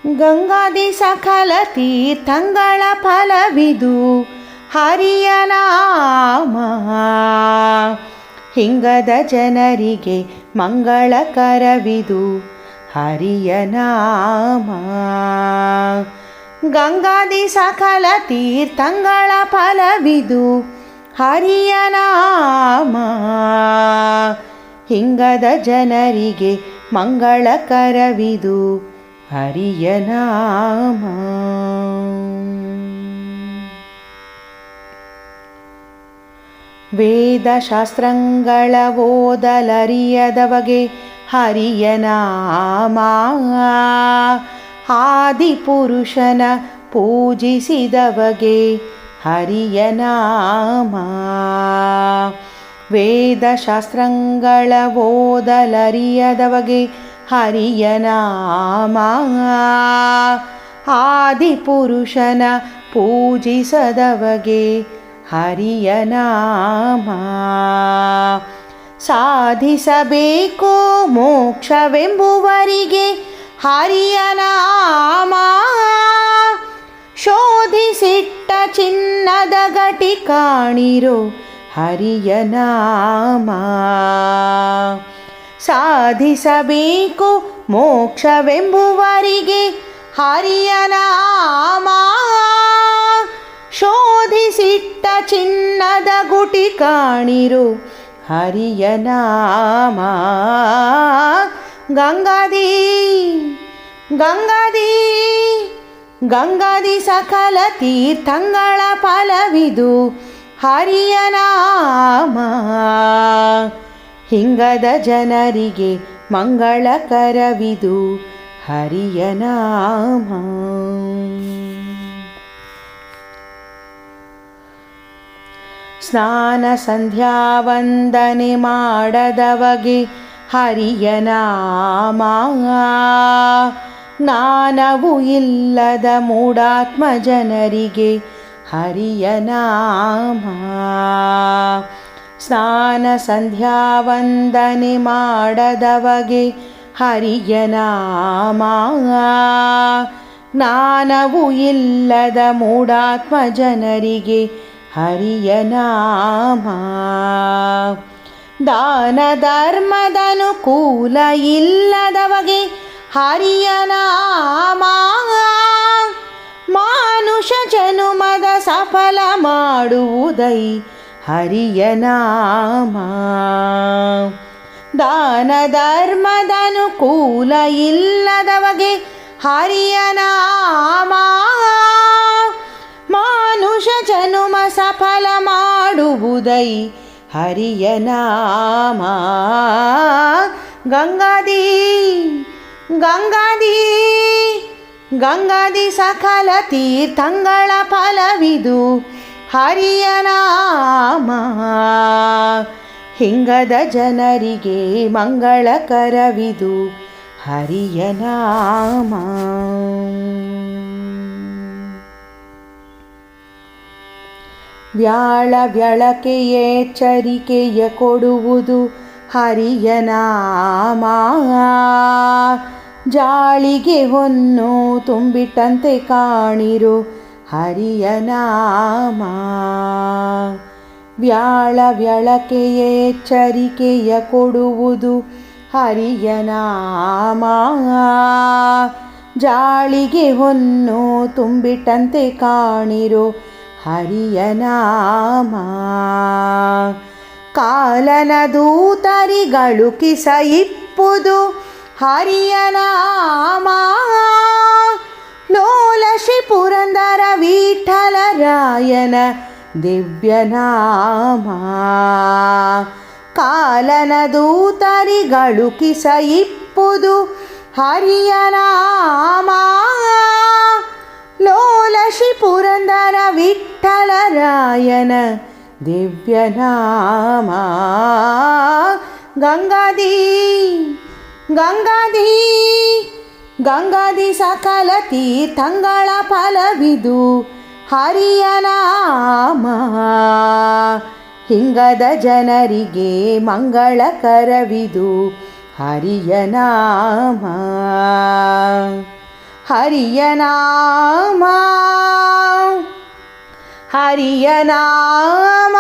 ಗಂಗಾದಿ ಸಕಲ ತೀರ್ಥಂಗಳ ಫಲವಿದು ಹರಿಯ ನಾಮ. ಹಿಂಗದ ಜನರಿಗೆ ಮಂಗಳಕರವಿದು ಹರಿಯ ನಾಮ. ಗಂಗಾದಿ ಸಕಲ ತೀರ್ಥಂಗಳ ಫಲವಿದು ಹರಿಯ ನಾಮ. ಹಿಂಗದ ಜನರಿಗೆ ಮಂಗಳಕರವಿದು ಹರಿಯ ನಾಮ. ವೇದಶಾಸ್ತ್ರಗಳ ಓದಲರಿಯದವಗೆ ಹರಿಯ ನಾಮ. ಆದಿಪುರುಷನ ಪೂಜಿಸಿದವಗೆ ಹರಿಯ ನಾಮ. ವೇದಶಾಸ್ತ್ರಗಳ ಓದಲರಿಯದವಗೆ ಹರಿಯ ನಾಮ. ಆದಿಪುರುಷನ ಪೂಜಿಸದವಗೆ ಹರಿಯ ನಾಮ. ಸಾಧಿಸಬೇಕು ಮೋಕ್ಷವೆಂಬುವರಿಗೆ ಹರಿಯ ನಾಮ. ಶೋಧಿಸಿಟ್ಟ ಚಿನ್ನದ ಗಟಿ ಕಾಣಿರೋ ಹರಿಯ ನಾಮ. ಸಾಧಿಸಬೇಕು ಮೋಕ್ಷವೆಂಬುವರಿಗೆ ಹರಿಯ ನಾಮ. ಶೋಧಿಸಿಟ್ಟ ಚಿನ್ನದ ಗುಟಿ ಕಾಣಿರು ಹರಿಯ ನಾಮ. ಗಂಗಾದಿ ಗಂಗಾದಿ ಗಂಗಾದಿ ಸಕಲ ತೀರ್ಥಂಗಳ ಫಲವಿದು ಹರಿಯ ನಾಮ. ಹಿಂಗದ ಜನರಿಗೆ ಮಂಗಳಕರವಿದು ಹರಿಯ ನಾಮ. ಸ್ನಾನ ಸಂಧ್ಯಾ ವಂದನೆ ಮಾಡದವಗೆ ಹರಿಯ ನಾಮ. ಜ್ಞಾನವು ಇಲ್ಲದ ಮೂಢಾತ್ಮ ಜನರಿಗೆ ಹರಿಯ ನಾಮ. ಸ್ನಾನ ಸಂಧ್ಯಾ ವಂದನೆ ಮಾಡದವಗೆ ಹರಿಯ ನಾಮ. ಜ್ಞಾನವು ಇಲ್ಲದ ಮೂಢಾತ್ಮ ಜನರಿಗೆ ಹರಿಯ ನಾಮ. ದಾನ ಧರ್ಮದನುಕೂಲ ಇಲ್ಲದವಗೆ ಹರಿಯ ನಾಮ. ಮಾನುಷ ಜನುಮದ ಸಫಲ ಮಾಡುವುದೈ ಹರಿಯ ನಾಮ. ದಾನ ಧರ್ಮದನುಕೂಲ ಇಲ್ಲದವಗೆ ಹರಿಯ ನಾಮ. ಮಾನುಷ ಜನುಮ ಸಫಲ ಮಾಡುವುದೈ ಹರಿಯ ನಾಮ. ಗಂಗಾದಿ ಗಂಗಾದಿ ಗಂಗಾದಿ ಸಕಲ ತೀರ್ಥಂಗಳ ಫಲವಿದು ಹರಿಯ ನಾಮ. ಹಿಂಗದ ಜನರಿಗೆ ಮಂಗಳಕರವಿದು ಹರಿಯ ನಾಮ. ವ್ಯಾಳ ವ್ಯಳಕೆ ಎಚ್ಚರಿಕೆಯ ಕೊಡುವುದು ಹರಿಯ ನಾಮ. ಜಾಳಿಗೆ ಹೊನ್ನು ತುಂಬಿಟ್ಟಂತೆ ಕಾಣಿರು ಹರಿಯ ನಾಮ. ವ್ಯಾಳ ವ್ಯಳಕೆ ಎಚ್ಚರಿಕೆಯ ಕೊಡುವುದು ಹರಿಯ ನಾಮ. ಜಾಳಿಗೆ ಹೊನ್ನು ತುಂಬಿಟ್ಟಂತೆ ಕಾಣಿರು ಹರಿಯ ನಾಮ. ಕಾಲನ ದೂತರಿಗಳು ಕಿಸ ಇಪ್ಪುದು ಹರಿಯ ನಾಮ. ಲೋಲ ಶ್ರೀ ಪುರಂದರ ವಿಠಲರಾಯನ ದಿವ್ಯ ನಾಮ. ಕಾಲನ ದೂತರಿಗಳು ಕಿಸ ಇಪ್ಪುದು ಹರಿಯ ನಾಮ. ಲೋಲ ಶ್ರೀ ಪುರಂದರ ವಿಠಲರಾಯನ ದಿವ್ಯ ನಾಮ. ಗಂಗಾದಿ ಗಂಗಾದಿ ಗಂಗಾದಿ ಸಕಲ ತೀರ್ಥಂಗಳ ಫಲವಿದು ಹರಿಯ ನಾಮ. ಹಿಂಗದ ಜನರಿಗೆ ಮಂಗಳಕರವಿದು ಹರಿಯ ನಾಮ. ಹರಿಯ ನಾಮ ಹರಿಯ ನಾಮ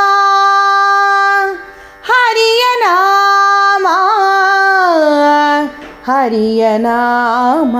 ಹರಿಯ ನಾಮ ಹರಿಯ ನಾಮ